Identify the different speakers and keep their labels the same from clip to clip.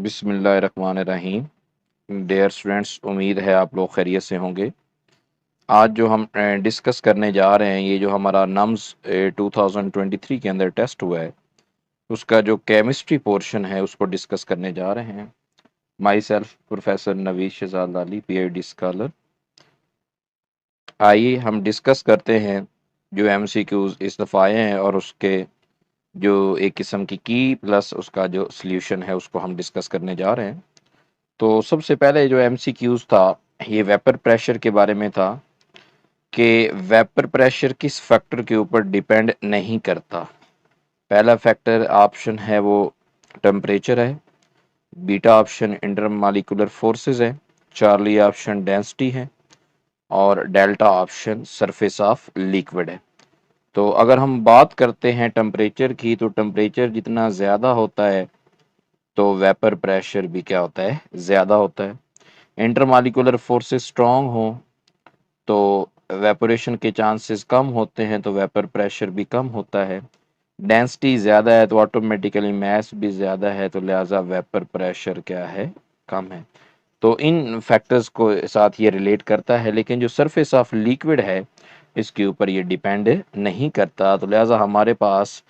Speaker 1: बिस्मिल्लाहिर्रहमानिर्रहीम। Dear students, उम्मीद है आप लोग खैरियत से होंगे। आज जो हम डिस्कस करने जा रहे हैं, ये जो हमारा नम्स 2023 के अंदर टेस्ट हुआ है, उसका जो केमिस्ट्री पोर्शन है उसको डिस्कस करने जा रहे हैं। Myself professor Naveed Shahzad Ali, PhD scholar. आइए हम डिस्कस करते हैं जो MCQs इस दफ़ा आए हैं और उसके जो एक किस्म की प्लस उसका जो सल्यूशन है उसको हम डिस्कस करने जा रहे हैं। तो सबसे पहले जो MCQs था, ये वेपर प्रेशर के बारे में था कि वेपर प्रेशर किस फैक्टर के ऊपर डिपेंड नहीं करता। पहला फैक्टर ऑप्शन है वो टेम्परेचर है, बीटा ऑप्शन इंटरमॉलिक्यूलर फोर्सेस है, चार्ली ऑप्शन डेंसिटी है और delta option surface of liquid है। तो अगर हम बात करते हैं टेम्परेचर की, तो टेम्परेचर जितना ज़्यादा होता है तो वेपर प्रेशर भी क्या होता है, ज़्यादा होता है। इंटरमॉलिक्यूलर फोर्सेस स्ट्रॉन्ग हो तो वेपोरेशन के चांसेस कम होते हैं, तो वेपर प्रेशर भी कम होता है। डेंसिटी ज़्यादा है तो ऑटोमेटिकली मास भी ज़्यादा है, तो लिहाजा वेपर प्रेशर क्या है, कम है। तो इन फैक्टर्स को साथ ये रिलेट करता है, लेकिन जो सरफेस ऑफ लिक्विड है इसके ऊपर ये डिपेंड नहीं करता। तो लिहाजा हमारे पास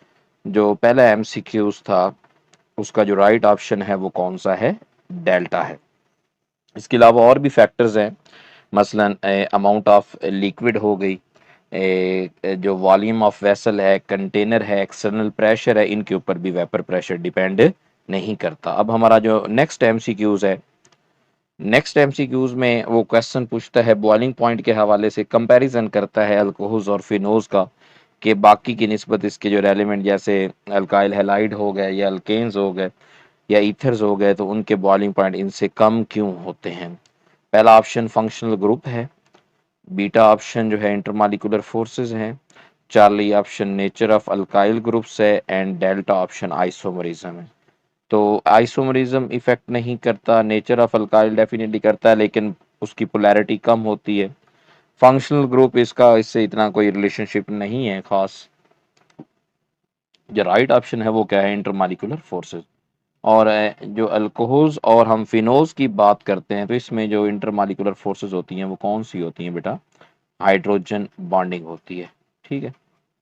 Speaker 1: जो पहला MCQs था उसका जो राइट ऑप्शन है वो कौन सा है, डेल्टा है। इसके अलावा और भी फैक्टर्स हैं, मसलन अमाउंट ऑफ लिक्विड हो गई, जो वॉल्यूम ऑफ वेसल है, कंटेनर है, एक्सटर्नल प्रेशर है, इनके ऊपर भी वेपर प्रेशर डिपेंड नहीं करता। अब हमारा जो नेक्स्ट MCQs है, नेक्स्ट MCQs में वो क्वेश्चन पूछता है बॉइलिंग पॉइंट के हवाले से, कंपैरिजन करता है अल्कोहल्स और फिनोल्स का कि बाकी की निस्बत इसके जो एलिमेंट जैसे अल्काइल हैलाइड हो गए या अल्केन्स हो गए या ईथर्स हो गए, तो उनके बॉइलिंग पॉइंट इनसे कम क्यों होते हैं। पहला ऑप्शन फंक्शनल ग्रुप है, बीटा ऑप्शन जो है इंटरमॉलिक्यूलर फोर्सेस हैं, Charlie option nature of alkyl groups है एंड डेल्टा ऑप्शन आइसोमरिज्म है। तो आइसोमरिज्म इफेक्ट नहीं करता, नेचर ऑफ अल्काइल डेफिनेटली करता है लेकिन उसकी पोलैरिटी कम होती है। फंक्शनल ग्रुप इसका इससे इतना कोई रिलेशनशिप नहीं है खास। जो राइट ऑप्शन है वो क्या है, इंटरमॉलिक्यूलर फोर्सेस। और जो अल्कोहल्स और हम फिनोल्स की बात करते हैं तो इसमें जो इंटरमॉलिक्यूलर फोर्सेस होती हैं वो कौन सी होती हैं बेटा, हाइड्रोजन बॉन्डिंग होती है। ठीक है,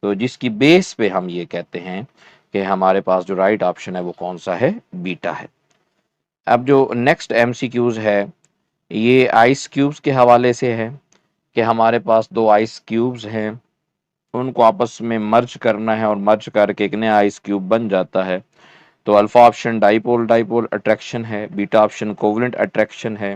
Speaker 1: तो जिसकी बेस पे हम ये कहते हैं कि हमारे पास जो राइट ऑप्शन है वो कौन सा है, बीटा है। अब जो नेक्स्ट MCQs है ये आइस क्यूब्स के हवाले से है कि हमारे पास दो आइस क्यूब्स हैं, उनको आपस में मर्ज करना है और मर्ज करके एक नया आइस क्यूब बन जाता है। तो alpha option dipole dipole attraction है, बीटा ऑप्शन कोवलेंट अट्रैक्शन है,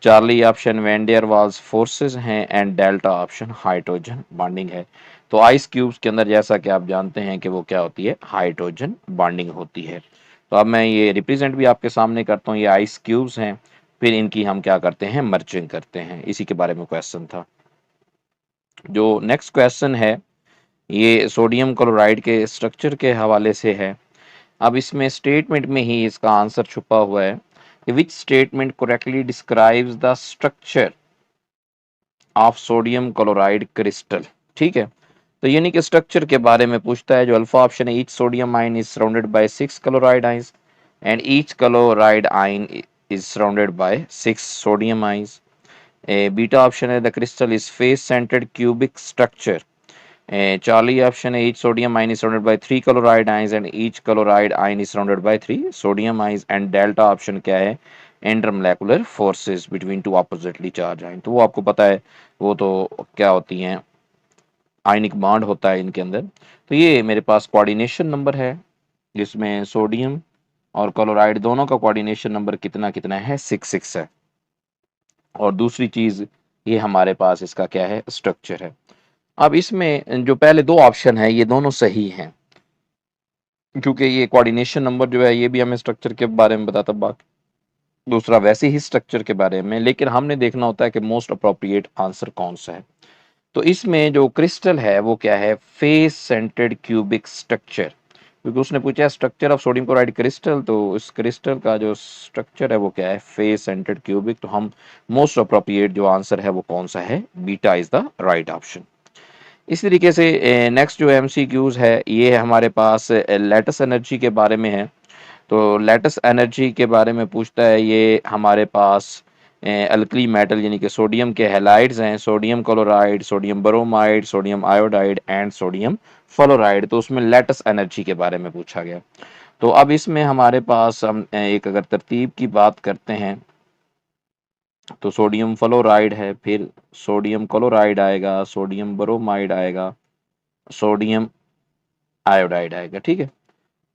Speaker 1: Charlie option van der Waals forces हैं and delta option hydrogen bonding है। तो आइस क्यूब्स के अंदर जैसा कि आप जानते हैं कि वो क्या होती है, हाइड्रोजन बॉन्डिंग होती है। तो अब मैं ये रिप्रेजेंट भी आपके सामने करता हूँ, ये आइस क्यूब्स हैं, फिर इनकी हम क्या करते हैं, मर्जिंग करते हैं। इसी के बारे में क्वेश्चन था। जो नेक्स्ट क्वेश्चन है ये सोडियम क्लोराइड के स्ट्रक्चर के हवाले से है। अब इसमें स्टेटमेंट में ही इसका आंसर छुपा हुआ है। Which statement correctly describes the structure of sodium chloride crystal. ठीक है, तो यानी कि स्ट्रक्चर के बारे में पूछता है। जो अल्फा ऑप्शन है, each sodium ion is surrounded by 6 chloride ions and each chloride ion is surrounded by 6 sodium ions. Beta option है, the crystal is face centred cubic structure. Charlie option है, each sodium ion is surrounded by 3 chloride ions and each chloride ion is surrounded by 3 sodium ions and delta option क्या है, intermolecular forces between two oppositely charged ions। तो वो आपको पता है, वो तो क्या होती हैं, आयनिक बॉन्ड होता है इनके अंदर। तो ये मेरे पास कोऑर्डिनेशन नंबर है जिसमें सोडियम और क्लोराइड दोनों का कोऑर्डिनेशन नंबर कितना कितना है, 6 है। और दूसरी चीज ये हमारे पास इसका क्या है, स्ट्रक्चर है। अब इसमें जो पहले दो ऑप्शन है ये दोनों सही हैं, क्योंकि ये कोऑर्डिनेशन नंबर जो है ये भी हमें स्ट्रक्चर के बारे में बताता, बाकी दूसरा वैसे ही स्ट्रक्चर के बारे में, लेकिन हमने देखना होता है कि मोस्ट अप्रोप्रिएट आंसर कौन सा है। तो इसमें जो क्रिस्टल है वो क्या है, फेस सेंटर्ड क्यूबिक स्ट्रक्चर, क्योंकि उसने पूछा structure of sodium chloride crystal, तो इस क्रिस्टल का जो स्ट्रक्चर है वो क्या है, फेस सेंटर्ड क्यूबिक। तो हम मोस्ट अप्रोप्रिएट जो आंसर है वो कौन सा है, beta is the right option. इस तरीके से नेक्स्ट जो MCQs है ये हमारे पास लेटिस एनर्जी के बारे में है। तो लेटस एनर्जी के बारे में पूछता है, ये हमारे पास अल्कली मेटल यानी कि सोडियम के हैलाइड्स हैं, sodium chloride, sodium bromide, sodium iodide and sodium fluoride. तो उसमें लेटस एनर्जी के बारे में पूछा गया। तो अब इसमें हमारे पास हम एक अगर तरतीब की बात करते हैं तो सोडियम फ्लोराइड है, फिर सोडियम क्लोराइड आएगा, सोडियम ब्रोमाइड आएगा, सोडियम आयोडाइड आएगा। ठीक है।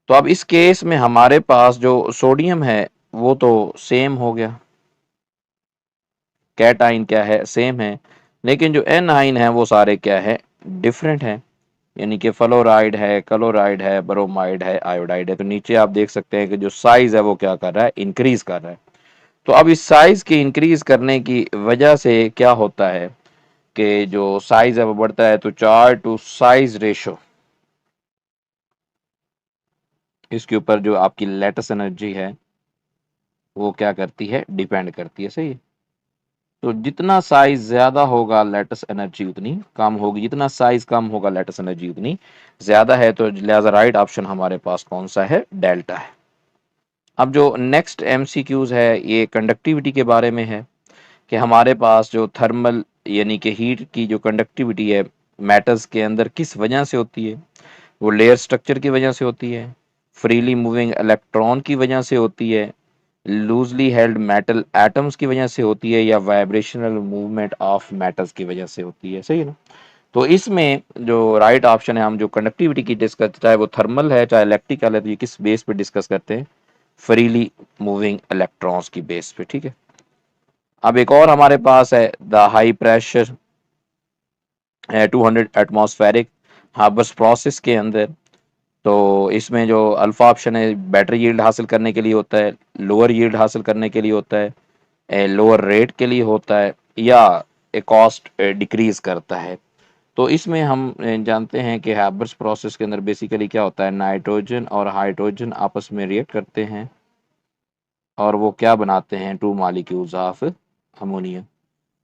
Speaker 1: तो अब इस केस में हमारे पास जो सोडियम है वो तो सेम हो गया, कैटाइन क्या है, सेम है, लेकिन जो एनाइन है वो सारे क्या है, डिफरेंट है। यानी कि फ्लोराइड है, क्लोराइड है, ब्रोमाइड है, आयोडाइड है। तो नीचे आप देख सकते हैं कि जो साइज है वो क्या कर रहा है, इंक्रीज कर रहा है। तो अब इस साइज के इंक्रीज करने की वजह से क्या होता है कि जो साइज है वो बढ़ता है। तो चार्ज टू साइज रेशो, इसके ऊपर जो आपकी लेटेस्ट एनर्जी है वो क्या करती है, डिपेंड करती है। सही है। तो जितना साइज ज्यादा होगा लेटेस्ट एनर्जी उतनी कम होगी, जितना साइज कम होगा लेटेस्ट एनर्जी उतनी ज्यादा है। तो लिहाजा राइट ऑप्शन हमारे पास कौन सा है, डेल्टा है। अब जो नेक्स्ट एमसीक्यूज है ये कंडक्टिविटी के बारे में है कि हमारे पास जो थर्मल यानी कि हीट की जो कंडक्टिविटी है मेटल्स के अंदर किस वजह से होती है। वो लेयर स्ट्रक्चर की वजह से होती है, फ्रीली मूविंग इलेक्ट्रॉन की वजह से होती है, लूजली हेल्ड मेटल एटम्स की वजह से होती है, या वाइब्रेशनल मूवमेंट ऑफ मेटल्स की वजह से होती है। सही है ना। तो इसमें जो राइट ऑप्शन है, हम जो कंडक्टिविटी की डिस्कस, चाहे वो थर्मल है चाहे इलेक्ट्रिकल है, तो ये किस बेस पे डिस्कस करते हैं, फ्रीली मूविंग इलेक्ट्रॉन्स की बेस पे। ठीक है। अब एक और हमारे पास है the high pressure 200 atmospheric harbours process के अंदर। तो इसमें जो अल्फा ऑप्शन है बेटर यील्ड हासिल करने के लिए होता है, लोअर यील्ड हासिल करने के लिए होता है, लोअर रेट के लिए होता है, या कॉस्ट डिक्रीज करता है। तो इसमें हम जानते हैं कि हैबर्स प्रोसेस के अंदर बेसिकली क्या होता है, नाइट्रोजन और हाइड्रोजन आपस में रिएक्ट करते हैं और वो क्या बनाते हैं, टू मॉलिक्यूल्स ऑफ अमोनिया।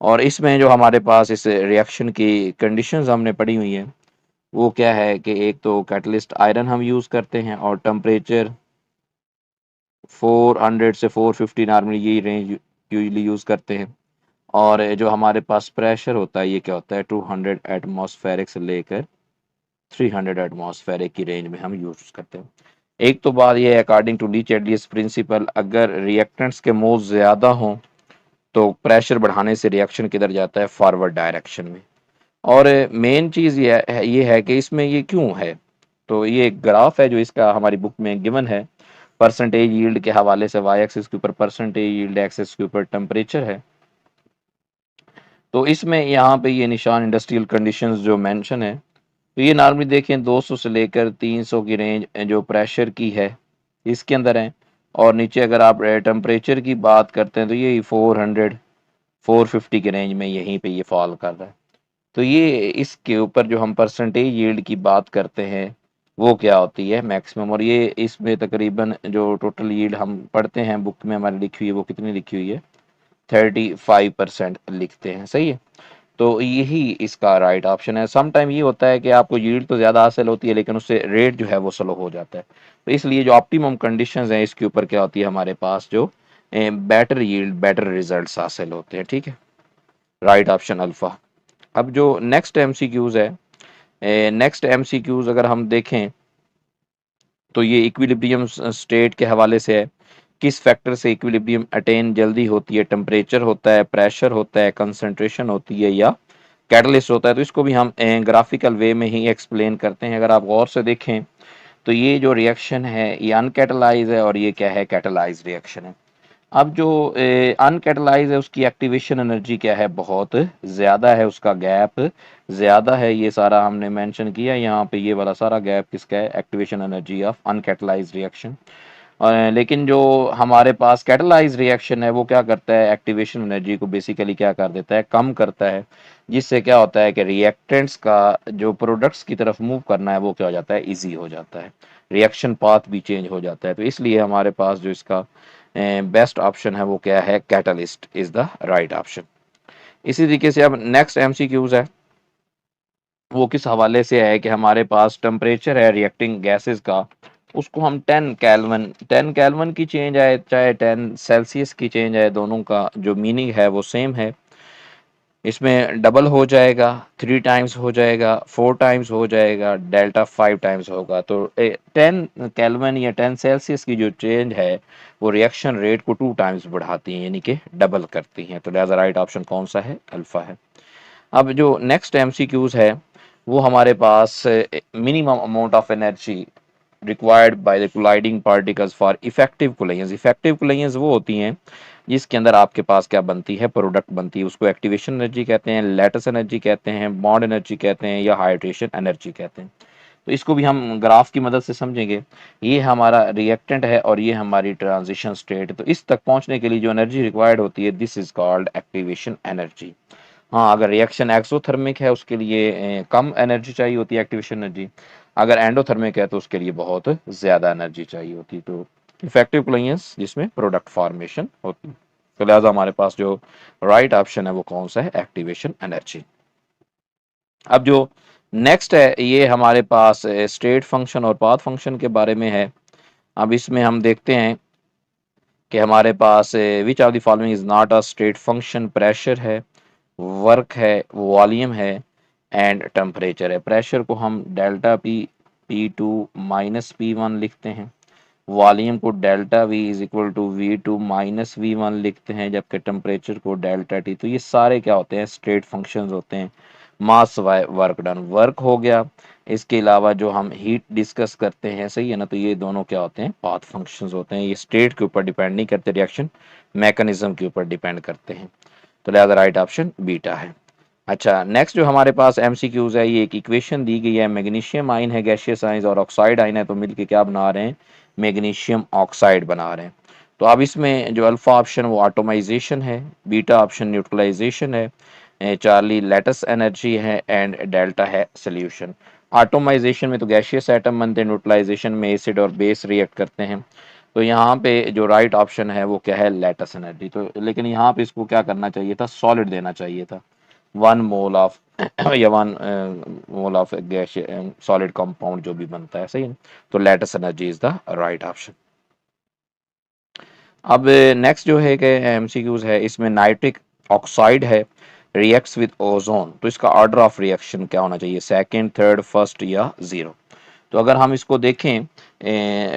Speaker 1: और इसमें जो हमारे पास इस रिएक्शन की कंडीशंस हमने पढ़ी हुई है वो क्या है कि एक तो कैटलिस्ट आयरन हम यूज़ करते हैं और टेम्परेचर 400 से 450 नॉर्मली यही रेंज यूजली यूज़ करते हैं। और जो हमारे पास प्रेशर होता है ये क्या होता है, 200 एटमॉस्फेरिक से लेकर 300 एटमॉस्फेरिक की रेंज में हम यूज करते हैं। एक तो बात यह है, अकॉर्डिंग टू डी चैडलियस प्रिंसिपल, अगर रिएक्टेंट्स के मोल्स ज़्यादा हों तो प्रेशर बढ़ाने से रिएक्शन किधर जाता है, फॉरवर्ड डायरेक्शन में। और मेन चीज़ ये है कि इसमें ये क्यों है। तो ये एक ग्राफ है जो इसका हमारी बुक में गिवन है, परसेंटेज यील्ड के हवाले से। वाई एक्सिस के ऊपर परसेंटेज यील्ड, एक्सिस के ऊपर टेम्परेचर है। तो इसमें यहाँ पे ये निशान इंडस्ट्रियल कंडीशंस जो मेंशन है, तो ये नॉर्मली देखें 200 से लेकर 300 की रेंज जो प्रेशर की है इसके अंदर है। और नीचे अगर आप टेम्परेचर की बात करते हैं तो ये 400 450 के रेंज में यहीं पे ये फॉल कर रहा है। तो ये इसके ऊपर जो हम परसेंटेज यील्ड की बात करते हैं वो क्या होती है, मैक्सिमम। और ये इसमें तकरीबन जो टोटल यील्ड हम पढ़ते हैं बुक में हमारी लिखी हुई है वो कितनी लिखी हुई है, 35% लिखते हैं। सही है। तो यही इसका राइट ऑप्शन है। सम टाइम ये होता है कि आपको यील्ड तो ज़्यादा हासिल होती है लेकिन उससे रेट जो है वो स्लो हो जाता है। तो इसलिए जो ऑप्टिमम कंडीशंस हैं इसके ऊपर क्या होती है, हमारे पास जो बेटर यील्ड, बेटर रिजल्ट्स हासिल होते हैं। ठीक है। Right option alpha. अब जो नेक्स्ट एमसीक्यूज है, नेक्स्ट एमसीक्यूज अगर हम देखें तो ये इक्विलिब्रियम स्टेट के हवाले से है। किस फैक्टर से इक्विलिब्रियम अटेन जल्दी होती है, टेम्परेचर होता है, प्रेशर होता है, कंसंट्रेशन होती है, या कैटलिस्ट होता है। तो इसको भी हम ग्राफिकल वे में ही एक्सप्लेन करते हैं। अगर आप गौर से देखें तो ये जो रिएक्शन है ये अनकैटलाइज है और ये क्या है, कैटलाइज रिएक्शन है। अब जो अनकैटलाइज है उसकी एक्टिवेशन एनर्जी क्या है, बहुत ज़्यादा है, उसका गैप ज़्यादा है। ये सारा हमने मेंशन किया यहाँ पे, ये वाला सारा गैप किसका है, एक्टिवेशन एनर्जी ऑफ अनकैटलाइज रिएक्शन। लेकिन जो हमारे पास कैटलाइज रिएक्शन है वो क्या करता है, एक्टिवेशन एनर्जी को बेसिकली क्या कर देता है, कम करता है। जिससे क्या होता है कि रिएक्टेंट्स का जो प्रोडक्ट्स की तरफ मूव करना है वो क्या हो जाता है, इजी हो जाता है, रिएक्शन पाथ भी चेंज हो जाता है। तो इसलिए हमारे पास जो इसका बेस्ट ऑप्शन है वो क्या है, catalyst is the right option. इसी तरीके से अब नेक्स्ट एमसीक्यूज है वो किस हवाले से है कि हमारे पास टेम्परेचर है रिएक्टिंग गैसेस का उसको हम 10 केल्विन की चेंज आए चाहे 10 सेल्सियस की चेंज आए, दोनों का जो मीनिंग है वो सेम है। इसमें डबल हो जाएगा, 3 टाइम्स हो जाएगा, 4 टाइम्स हो जाएगा, डेल्टा 5 टाइम्स होगा। तो 10 केल्विन या 10 सेल्सियस की जो चेंज है वो रिएक्शन रेट को 2 टाइम्स बढ़ाती है, यानी कि डबल करती हैं। तो लिहाजा राइट ऑप्शन कौन सा है? अल्फा है। अब जो नेक्स्ट एमसीक्यूज है वो हमारे पास minimum amount of energy required by the colliding particles for effective collisions. Effective collisions वो होती हैं जिसके अंदर आपके पास क्या बनती है? प्रोडक्ट बनती है। उसको एक्टिवेशन एनर्जी कहते हैं, लैटिस एनर्जी कहते हैं, बॉन्ड एनर्जी कहते हैं, या हाइड्रेशन एनर्जी कहते हैं। तो इसको भी हम ग्राफ की मदद से समझेंगे। ये हमारा रिएक्टेंट है और ये हमारी ट्रांजिशन स्टेट। तो इस तक पहुंचने के लिए जो एनर्जी रिक्वायर्ड होती है, this is called activation energy. हाँ, अगर रिएक्शन एक्सोथर्मिक है उसके लिए कम एनर्जी चाहिए होती है, एक्टिवेशन एनर्जी। अगर एंडोथर्मिक है तो उसके लिए बहुत ज़्यादा एनर्जी चाहिए होती है। तो इफेक्टिव कोलाइजेंस जिसमें प्रोडक्ट फॉर्मेशन होती है। तो लिहाजा हमारे पास जो राइट ऑप्शन है वो कौन सा है? Activation energy. अब जो नेक्स्ट है ये हमारे पास स्टेट फंक्शन और पाथ फंक्शन के बारे में है। अब इसमें हम देखते हैं कि हमारे पास which of the following is not a state function. Pressure है, वर्क है, वॉल्यूम है, एंड टेम्परेचर है। प्रेशर को हम डेल्टा पी P2 - P1 लिखते हैं। वॉल्यूम को delta V is equal to V2 - V1 लिखते हैं, जबकि टेम्परेचर को डेल्टा T। तो ये सारे क्या होते हैं? स्टेट फंक्शंस होते हैं। Mass by work done, work हो गया। इसके अलावा जो हम हीट डिस्कस करते हैं, सही है ना, तो ये दोनों क्या होते हैं? पाथ फंक्शंस होते हैं। ये स्टेट के ऊपर डिपेंड नहीं करते, रिएक्शन मैकेनिज्म के ऊपर डिपेंड करते हैं। तो लिहाजा राइट ऑप्शन बीटा है। अच्छा, नेक्स्ट जो हमारे पास एमसीक्यूज है, ये एक इक्वेशन दी गई है। मैग्नीशियम आयन है, गैसियस आयन और ऑक्साइड आयन है, तो मिलके क्या बना रहे हैं? मैग्नीशियम ऑक्साइड बना रहे हैं। तो अब इसमें जो अल्फा ऑप्शन वो ऑटोमाइजेशन है, बीटा ऑप्शन न्यूट्रलाइजेशन है, चार्ली लेटस एनर्जी है, एंड डेल्टा है सोल्यूशन। ऑटोमाइजेशन में तो गैसियस एटम बनते हैं, न्यूट्रलाइजेशन में एसिड और बेस रिएक्ट करते हैं। तो यहाँ पे जो राइट ऑप्शन है वो क्या है? Lattice energy. तो लेकिन यहाँ पे इसको क्या करना चाहिए था? सॉलिड देना चाहिए था। 1 मोल ऑफ या 1 mole of gas solid compound जो भी बनता है, सही है। तो lattice energy is the right option. अब नेक्स्ट जो है कि एमसीक्यूज है, इसमें नाइट्रिक ऑक्साइड है, रिएक्ट्स विद ओजोन। तो इसका ऑर्डर ऑफ रिएक्शन क्या होना चाहिए? सेकंड, थर्ड, फर्स्ट या जीरो? तो अगर हम इसको देखें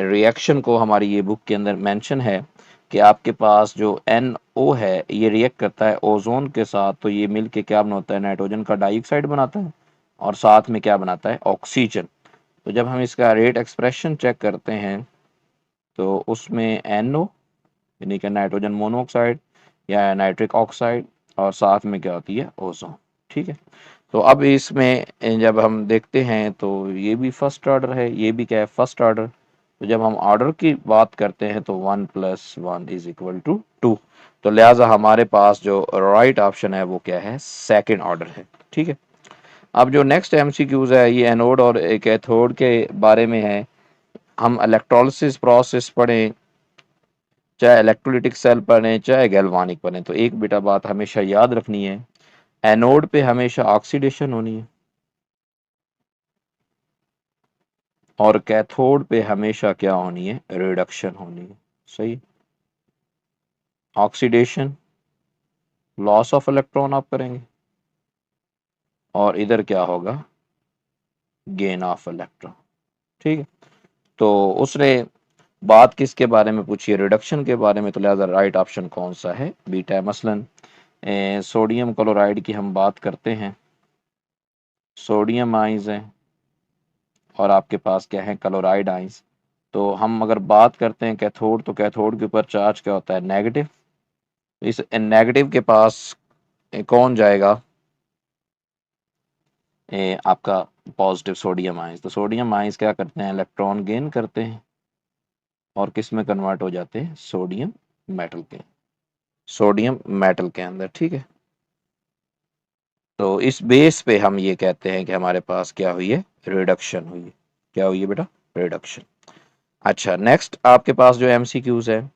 Speaker 1: रिएक्शन को, हमारी ये बुक के अंदर मेंशन है कि आपके पास जो NO है ये रिएक्ट करता है ओजोन के साथ। तो ये मिल के क्या बनाता है? नाइट्रोजन का डाइऑक्साइड बनाता है और साथ में क्या बनाता है? ऑक्सीजन। तो जब हम इसका रेट एक्सप्रेशन चेक करते हैं तो उसमें NO यानी कि नाइट्रोजन मोनोऑक्साइड या नाइट्रिक ऑक्साइड, और साथ में क्या होती है? ओजोन। ठीक है। तो अब इसमें जब हम देखते हैं तो ये भी फर्स्ट ऑर्डर है, ये भी क्या है? First order. तो जब हम ऑर्डर की बात करते हैं तो 1 + 1 इज इक्वल टू 2। तो लिहाजा हमारे पास जो राइट ऑप्शन है वो क्या है? सेकंड ऑर्डर है। ठीक है। अब जो नेक्स्ट एमसीक्यूज है ये एनोड और कैथोड के बारे में है। हम इलेक्ट्रोलिसिस प्रोसेस पढ़ें, चाहे इलेक्ट्रोलिटिक सेल पढ़ें, चाहे गैल्वानिक पढ़ें, तो एक बेटा बात हमेशा याद रखनी है, एनोड पे हमेशा ऑक्सीडेशन होनी है और कैथोड पे हमेशा क्या होनी है? रिडक्शन होनी है। सही। ऑक्सीडेशन, लॉस ऑफ इलेक्ट्रॉन आप करेंगे, और इधर क्या होगा? Gain of electron. ठीक है। तो उसने बात किसके बारे में पूछी है? रिडक्शन के बारे में। तो लिहाजा राइट ऑप्शन कौन सा है? बीटा है। मसलन सोडियम क्लोराइड की हम बात करते हैं, सोडियम आइंस है और आपके पास क्या है? Chloride ions. तो हम अगर बात करते हैं कैथोड, तो कैथोड के ऊपर चार्ज क्या होता है? नेगेटिव। इस नेगेटिव के पास कौन जाएगा? आपका पॉजिटिव सोडियम आइंस। तो सोडियम आइंस क्या करते हैं? इलेक्ट्रॉन गेन करते हैं और किस में कन्वर्ट हो जाते हैं? सोडियम मेटल के, सोडियम मेटल के अंदर। ठीक है। तो इस बेस पे हम ये कहते हैं कि हमारे पास क्या हुई है? रिडक्शन हुई है। क्या हुई है बेटा? रिडक्शन। अच्छा, नेक्स्ट आपके पास जो एमसीक्यूज है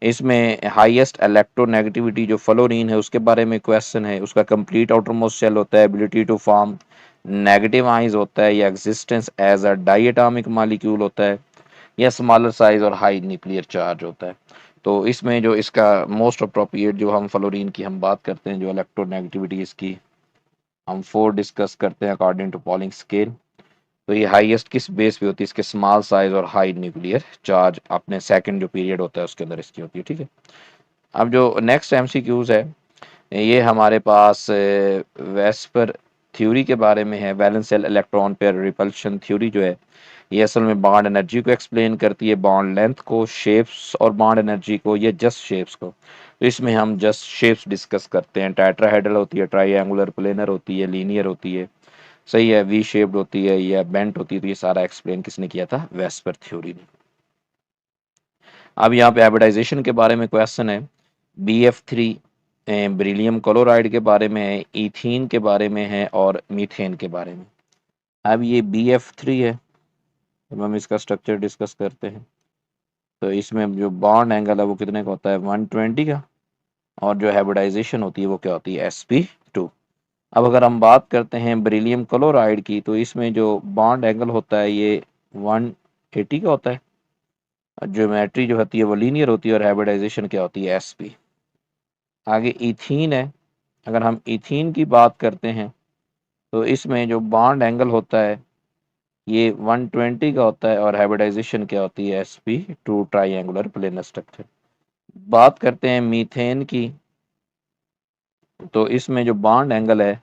Speaker 1: इसमें हाईएस्ट इलेक्ट्रोनेगेटिविटी जो फ्लोरीन है उसके बारे में क्वेश्चन है। उसका कंप्लीट आउटर मोस्ट शेल होता है, ability to form negative ions होता है, या existence as a diatomic molecule होता है। या स्मॉलर साइज और हाई न्यूक्लियर चार्ज होता है। तो इसमें जो इसका मोस्ट अप्रोप्रिएट जो हम फ्लोरीन की हम बात करते हैं, जो इलेक्ट्रोनेगेटिविटी इसकी हम 4 डिस्कस करते हैं अकॉर्डिंग टू पॉलिंग स्केल। तो ये हाईएस्ट किस बेस पे होती है, इसके स्मॉल साइज और हाई न्यूक्लियर चार्ज अपने सेकंड जो पीरियड होता है उसके अंदर इसकी होती है, ठीक है। अब जो नेक्स्ट एमसीक्यूज है ये हमारे पास वेस्पर थ्योरी के बारे में है। Valence shell electron pair repulsion theory जो है ये असल में बॉन्ड एनर्जी को एक्सप्लेन करती है, बॉन्ड लेंथ को, शेप्स और बॉन्ड एनर्जी को, या जस्ट शेप्स को। तो इसमें हम जस्ट शेप्स डिस्कस करते हैं। टेट्राहेड्रल होती है, ट्राइएंगुलर, प्लेनर होती है, लीनियर होती है, सही है, वी शेप्ड होती है या बेंट होती है। तो ये सारा एक्सप्लेन किसने किया था, वेस्पर थ्योरी ने। अब यहाँ पे हाइब्रिडाइजेशन के बारे में क्वेश्चन है। BF3 बेरिलियम क्लोराइड के बारे में है, इथीन के बारे में है और मीथेन के बारे में। अब ये BF3 है, तो हम इसका स्ट्रक्चर डिस्कस करते हैं। तो इसमें जो बॉन्ड एंगल है वो कितने का होता है, 120 का, और जो हाइब्रिडाइजेशन होती है वो क्या होती है, sp2। अब अगर हम बात करते हैं बेरिलियम क्लोराइड की, तो इसमें जो बॉन्ड एंगल होता है ये 180 का होता है। ज्योमेट्री जो होती है वो लीनियर होती है और हाइब्रिडाइजेशन क्या होती है, sp। आगे इथीन है। अगर हम इथीन की बात करते हैं तो इसमें जो बॉन्ड एंगल होता है ये 120 का होता है और हाइब्रिडाइजेशन क्या होती है, sp2 ट्राइएंगुलर प्लेनर स्ट्रक्चर। बात करते हैं मीथेन की, तो इसमें जो बॉन्ड एंगल है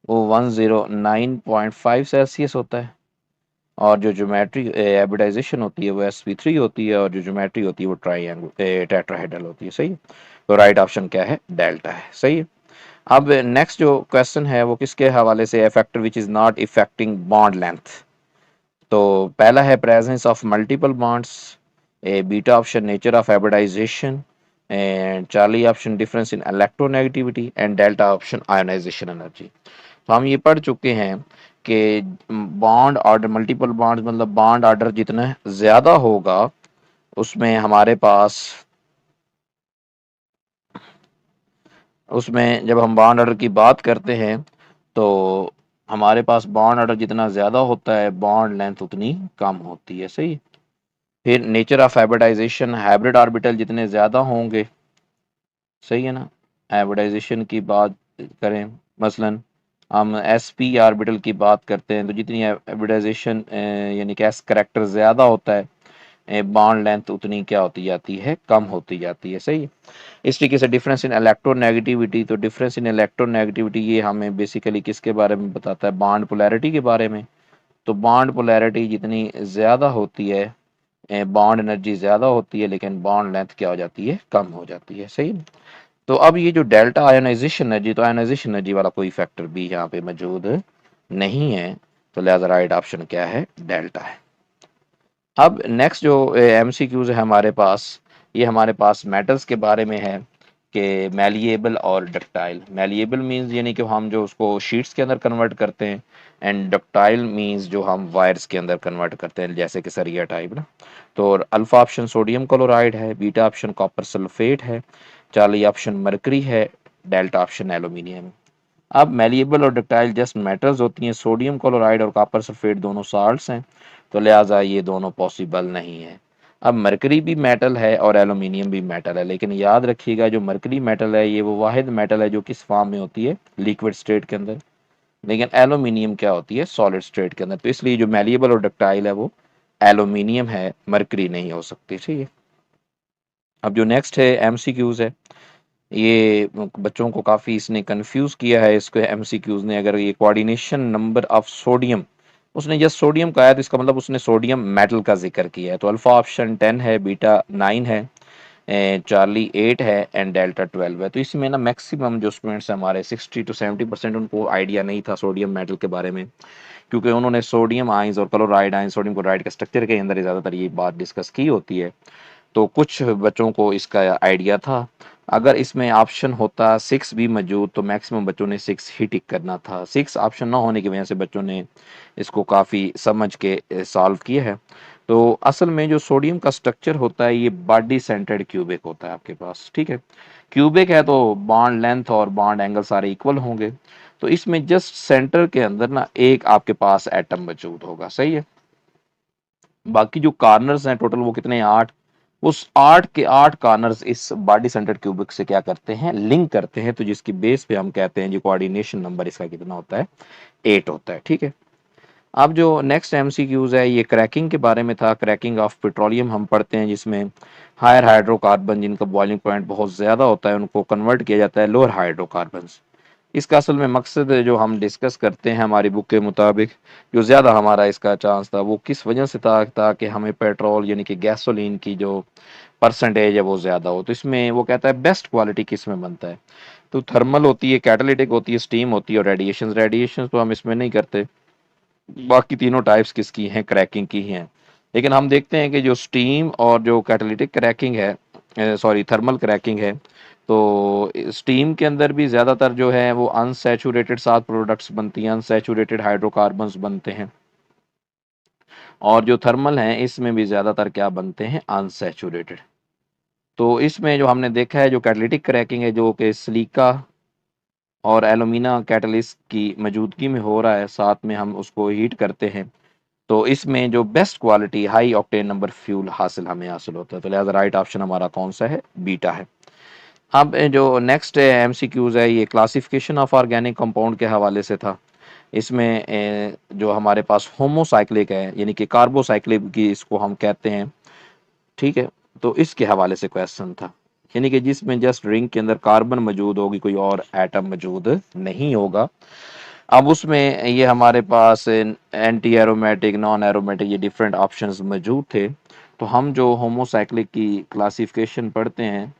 Speaker 1: वो 109.5 सेल्सियस होता है और जो ज्योमेट्री हाइब्रिडाइजेशन होती है वो sp3 होती है और जो ज्योमेट्री होती है वो ट्राइएंगल टेट्राहेड्रल होती है, सही है। तो राइट ऑप्शन क्या है, डेल्टा है, सही है। अब नेक्स्ट जो क्वेश्चन है वो किसके हवाले से है, factor which is not affecting bond length. तो पहला है presence of multiple bonds, beta option nature of hybridisation, and Charlie option difference in electronegativity, and delta option ionisation energy. तो हम ये पढ़ चुके हैं कि बॉन्ड ऑर्डर, मल्टीपल बॉन्ड मतलब बॉन्ड ऑर्डर जितना ज्यादा होगा उसमें हमारे पास, उसमें जब हम बॉन्ड ऑर्डर की बात करते हैं तो हमारे पास बॉन्ड ऑर्डर जितना ज़्यादा होता है बॉन्ड लेंथ उतनी कम होती है, सही। फिर nature of hybridisation, hybrid orbital जितने ज़्यादा होंगे, सही है ना। हाइब्रिडाइजेशन की बात करें, मसलन हम sp ऑर्बिटल की बात करते हैं तो जितनी हाइब्रिडाइजेशन यानी कि s करेक्टर ज़्यादा होता है बॉन्ड लेंथ उतनी क्या होती जाती है, कम होती जाती है, सही है। इस तरीके से डिफरेंस इन इलेक्ट्रोनेगेटिविटी, तो डिफरेंस इन इलेक्ट्रोनेगेटिविटी ये हमें बेसिकली किसके बारे में बताता है, बॉन्ड पोलैरिटी के बारे में। तो बॉन्ड पोलैरिटी जितनी ज़्यादा होती है बॉन्ड एनर्जी ज़्यादा होती है लेकिन बॉन्ड लेंथ क्या हो जाती है, कम हो जाती है, सही। तो अब ये जो डेल्टा आयोनाइजेशन एनर्जी, तो आयोनाइजेशन एनर्जी वाला कोई फैक्टर भी यहाँ पे मौजूद नहीं है, तो लिहाजा राइट ऑप्शन क्या है, डेल्टा है। अब नेक्स्ट जो MCQs है हमारे पास, ये हमारे पास मेटल्स के बारे में है कि मैलिएबल और डक्टाइल। मैलिएबल मींस यानी कि हम जो उसको शीट्स के अंदर कन्वर्ट करते हैं, एंड डक्टाइल मींस जो हम वायर्स के अंदर कन्वर्ट करते हैं जैसे कि सरिया टाइप ना। तो अल्फा ऑप्शन सोडियम क्लोराइड है, बीटा ऑप्शन कॉपर सल्फेट है, चार्ली ऑप्शन मरकरी है, डेल्टा ऑप्शन एल्यूमिनियम। अब मैलिएबल और डक्टाइल जस्ट मेटल्स होती हैं, सोडियम क्लोराइड और कॉपर सल्फेट दोनों साल्ट्स हैं, तो लिहाजा ये दोनों पॉसिबल नहीं है। अब मरकरी भी मेटल है और एल्यूमिनियम भी मेटल है, लेकिन याद रखिएगा जो मरकरी मेटल है ये वो वाहिद मेटल है जो किस फॉर्म में होती है, लिक्विड स्टेट के अंदर, लेकिन एल्यूमिनियम क्या होती है, सॉलिड स्टेट के अंदर। तो इसलिए जो मैलिएबल और डक्टाइल है वो एल्यूमिनियम है, मरकरी नहीं हो सकती, ठीक है। अब जो नेक्स्ट है MCQs है, ये बच्चों को काफ़ी इसने कंफ्यूज किया है इसको MCQs ने। अगर ये कोऑर्डिनेशन नंबर ऑफ सोडियम, उसने जस्ट सोडियम का आया तो इसका मतलब उसने सोडियम मेटल का जिक्र किया है। तो अल्फा ऑप्शन 10 है, बीटा 9 है, चार्ली 8 है एंड डेल्टा 12 है। तो इसमें ना मैक्सिमम जो स्टूडेंट्स हैं हमारे 60 to 70% उनको आइडिया नहीं था सोडियम मेटल के बारे में, क्योंकि उन्होंने सोडियम आइंस और क्लोराइड आइंस, सोडियम क्लोराइड के स्ट्रक्चर के अंदर ज़्यादातर ये बात डिस्कस की होती है। तो कुछ बच्चों को इसका आइडिया था। अगर इसमें ऑप्शन होता 6 भी मौजूद तो मैक्सिमम बच्चों ने 6 ही टिक करना था। 6 ऑप्शन ना होने की वजह से बच्चों ने इसको काफ़ी समझ के सॉल्व किया है। तो असल में जो सोडियम का स्ट्रक्चर होता है ये बॉडी सेंटर्ड क्यूबिक होता है आपके पास, ठीक है। क्यूबिक है तो बॉन्ड लेंथ और बॉन्ड एंगल सारे इक्वल होंगे। तो इसमें जस्ट सेंटर के अंदर ना एक आपके पास एटम मौजूद होगा, सही है। बाकी जो कार्नर्स हैं टोटल वो कितने हैं, 8। उस 8 के 8 कार्नर्स इस बॉडी सेंटर्ड क्यूबिक से क्या करते हैं, लिंक करते हैं, तो जिसकी बेस पे हम कहते हैं जो कोऑर्डिनेशन नंबर इसका कितना होता है, 8 होता है। ठीक है। अब जो नेक्स्ट एमसीक्यूज है ये क्रैकिंग के बारे में था। क्रैकिंग ऑफ पेट्रोलियम हम पढ़ते हैं, जिसमें हायर हाइड्रोकार्बन जिनका बॉइलिंग पॉइंट बहुत ज़्यादा होता है उनको कन्वर्ट किया जाता है लोअर हाइड्रोकार्बन। इसका असल में मकसद जो हम डिस्कस करते हैं हमारी बुक के मुताबिक, जो ज़्यादा हमारा इसका चांस था वो किस वजह से था, ताकि हमें पेट्रोल यानी कि गैसोलीन की जो परसेंटेज है वो ज़्यादा हो। तो इसमें वो कहता है बेस्ट क्वालिटी किस में बनता है, तो थर्मल होती है, कैटालिटिक होती है, स्टीम होती है और रेडिएशन। रेडिएशन तो हम इसमें नहीं करते, बाकी तीनों टाइप्स किसकी हैं, क्रैकिंग की हैं। लेकिन हम देखते हैं कि जो स्टीम और जो कैटालिटिक क्रैकिंग है, सॉरी थर्मल क्रैकिंग है, तो स्टीम के अंदर भी ज़्यादातर जो है वो अनसैचुरेटेड 7 प्रोडक्ट्स बनती हैं, अनसैचुरेटेड हाइड्रोकार्बन्स बनते हैं। और जो थर्मल हैं इसमें भी ज़्यादातर क्या बनते हैं, अनसैचुरेटेड। तो इसमें जो हमने देखा है जो कैटालिटिक क्रैकिंग है जो कि सिलिका और एलुमिना कैटलिस्ट की मौजूदगी में हो रहा है, साथ में हम उसको हीट करते हैं, तो इसमें जो best quality high octane number fuel हमें हासिल होता है। तो लिहाजा राइट ऑप्शन हमारा कौन सा है, बीटा है। अब जो नेक्स्ट एमसीक्यूज है ये क्लासिफिकेशन ऑफ ऑर्गेनिक कंपाउंड के हवाले से था। इसमें जो हमारे पास होमोसाइक्लिक है यानी कि कार्बोसाइक्लिक की इसको हम कहते हैं, ठीक है, तो इसके हवाले से क्वेश्चन था, यानी कि जिसमें जस्ट रिंग के अंदर कार्बन मौजूद होगी, कोई और एटम मौजूद नहीं होगा। अब उसमें ये हमारे पास एंटी एरोमेटिक, नॉन एरोमेटिक, ये डिफरेंट ऑप्शंस मौजूद थे। तो हम जो होमोसाइक्लिक की क्लासिफिकेशन पढ़ते हैं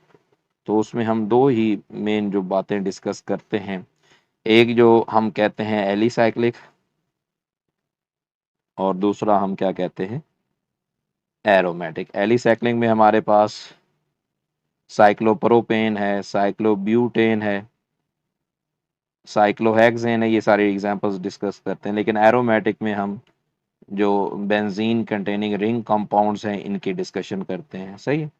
Speaker 1: तो उसमें हम दो ही मेन जो बातें डिस्कस करते हैं, एक जो हम कहते हैं एलिसाइक्लिक और दूसरा हम क्या कहते हैं, एरोमेटिक। एलिसाइक्लिक में हमारे पास साइक्लोप्रोपेन है, साइक्लोब्यूटेन है, साइक्लोहेक्सेन है, ये सारे एग्जांपल्स डिस्कस करते हैं। लेकिन एरोमेटिक में हम जो बेंजीन कंटेनिंग रिंग कंपाउंड्स हैं इनकी डिस्कशन करते हैं। सही है,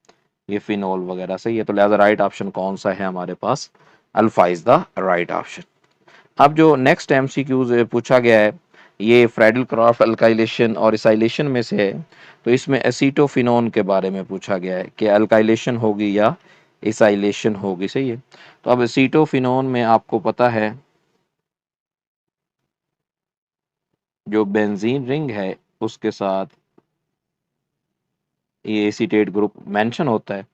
Speaker 1: ये फिनोल वगैरह। सही है, तो लिहाजा राइट ऑप्शन कौन सा है हमारे पास, alpha is the right option. अब जो नेक्स्ट एमसीक्यूज पूछा गया है ये फ्रेडल क्राफ्ट अल्काइलेशन और इसाइलेशन में से है। तो इसमें एसीटोफिनोन के बारे में पूछा गया है कि अल्काइलेशन होगी या इसाइलेशन होगी। सही है, तो अब एसीटोफिनोन में आपको पता है जो बेंजीन रिंग है उसके साथ ये एसीटेट ग्रुप मेंशन होता है,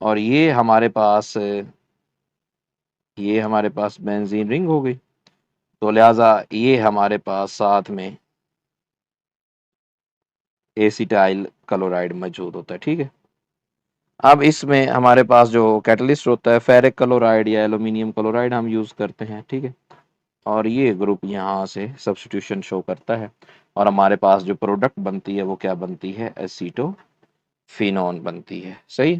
Speaker 1: और ये हमारे पास बेंजीन रिंग हो गई, तो लिहाजा ये हमारे पास साथ में एसिटाइल क्लोराइड मौजूद होता है। ठीक है। अब इसमें हमारे पास जो कैटलिस्ट होता है फेरिक क्लोराइड या एल्यूमिनियम क्लोराइड हम यूज़ करते हैं। ठीक है, और ये ग्रुप यहाँ से सब्स्टिट्यूशन शो करता है, और हमारे पास जो प्रोडक्ट बनती है वो क्या बनती है, एसीटो फिनोन बनती है। सही,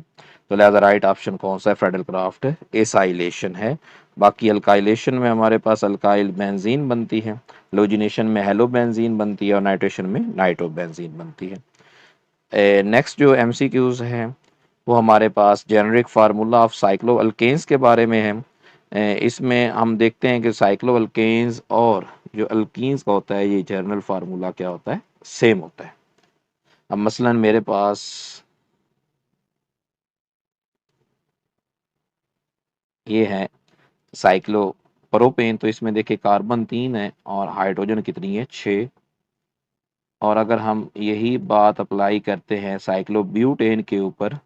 Speaker 1: तो लिहाजा राइट ऑप्शन कौन सा है, फ्रेडल क्राफ्ट एसाइलेशन है। बाकी अल्काइलेशन में हमारे पास अल्काइल बेंजीन बनती है, लोजिनेशन में हेलो बेंजीन बनती है और नाइट्रेशन में नाइट्रो बेंजीन बनती है। नेक्स्ट जो एमसीक्यूज हैं वो हमारे पास generic formula of cycloalkanes के बारे में है। इसमें हम देखते हैं कि साइक्लो अल्केन्स और जो अल्कीन्स का होता है ये जनरल फार्मूला क्या होता है, सेम होता है। अब मसलन मेरे पास ये है साइक्लोप्रोपेन, तो इसमें देखिए कार्बन 3 है और हाइड्रोजन कितनी है, 6। और अगर हम यही बात अप्लाई करते हैं साइक्लोब्यूटेन के ऊपर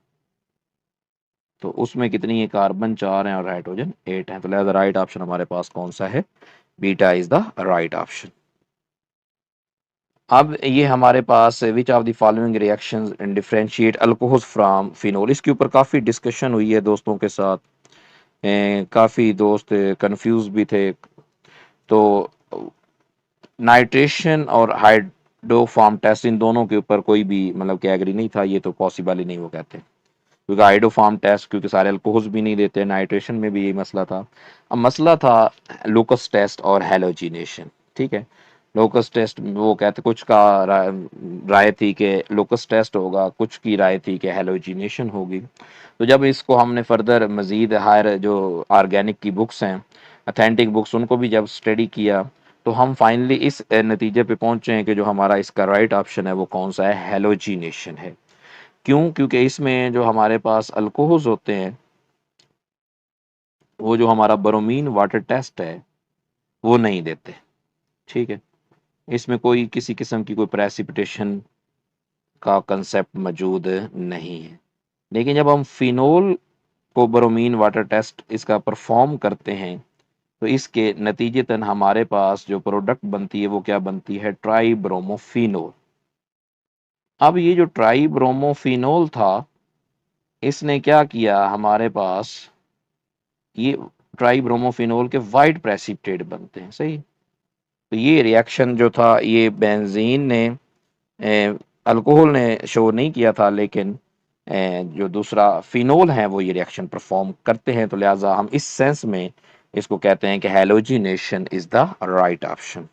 Speaker 1: तो उसमें कितनी है, कार्बन 4 है और हाइड्रोजन 8 है। तो लिहाजा राइट ऑप्शन हमारे पास कौन सा है, beta is the right option. अब ये हमारे पास which of the following reactions differentiate alcohols from phenol, इसके ऊपर काफ़ी डिस्कशन हुई है दोस्तों के साथ। काफ़ी दोस्त कंफ्यूज भी थे। तो नाइट्रेशन और हाइड्रोफॉर्म टेस्ट इन दोनों के ऊपर कोई भी मतलब कि एग्री नहीं था, ये तो पॉसिबल ही नहीं वो कहते, क्योंकि हाइड्रोफॉर्म टेस्ट क्योंकि सारे अल्कोहल्स भी नहीं देते, नाइट्रेशन में भी यही मसला था। अब मसला था लोकस टेस्ट और हेलोजिनेशन। ठीक है, लोकस टेस्ट वो कहते, कुछ का राय थी कि लोकस टेस्ट होगा, कुछ की राय थी कि हेलोजिनेशन होगी। तो जब इसको हमने फर्दर मज़ीद हायर जो ऑर्गेनिक की बुक्स हैं, अथेंटिक बुक्स, उनको भी जब स्टडी किया तो हम फाइनली इस नतीजे पे पहुंचे हैं कि जो हमारा इसका राइट ऑप्शन है वो कौन सा है, हेलोजिनेशन है। क्यों? क्योंकि इसमें जो हमारे पास अल्कोहल्स होते हैं, वो जो हमारा ब्रोमीन वाटर टेस्ट है वो नहीं देते। ठीक है, इसमें कोई किसी किस्म की कोई प्रेसिपिटेशन का कंसेप्ट मौजूद नहीं है। लेकिन जब हम फिनोल को ब्रोमीन वाटर टेस्ट इसका परफॉर्म करते हैं तो इसके नतीजतन हमारे पास जो प्रोडक्ट बनती है वो क्या बनती है, ट्राई ब्रोमोफिनोल। अब ये जो ट्राई ब्रोमोफिनोल था, इसने क्या किया, हमारे पास ये ट्राई ब्रोमोफिनोल के वाइट प्रेसिपिटेट बनते हैं। सही। तो ये रिएक्शन जो था ये बेंजीन ने अल्कोहल ने शो नहीं किया था, लेकिन जो दूसरा फिनोल है वो ये रिएक्शन परफॉर्म करते हैं। तो लिहाजा हम इस सेंस में इसको कहते हैं कि halogenation is the right option.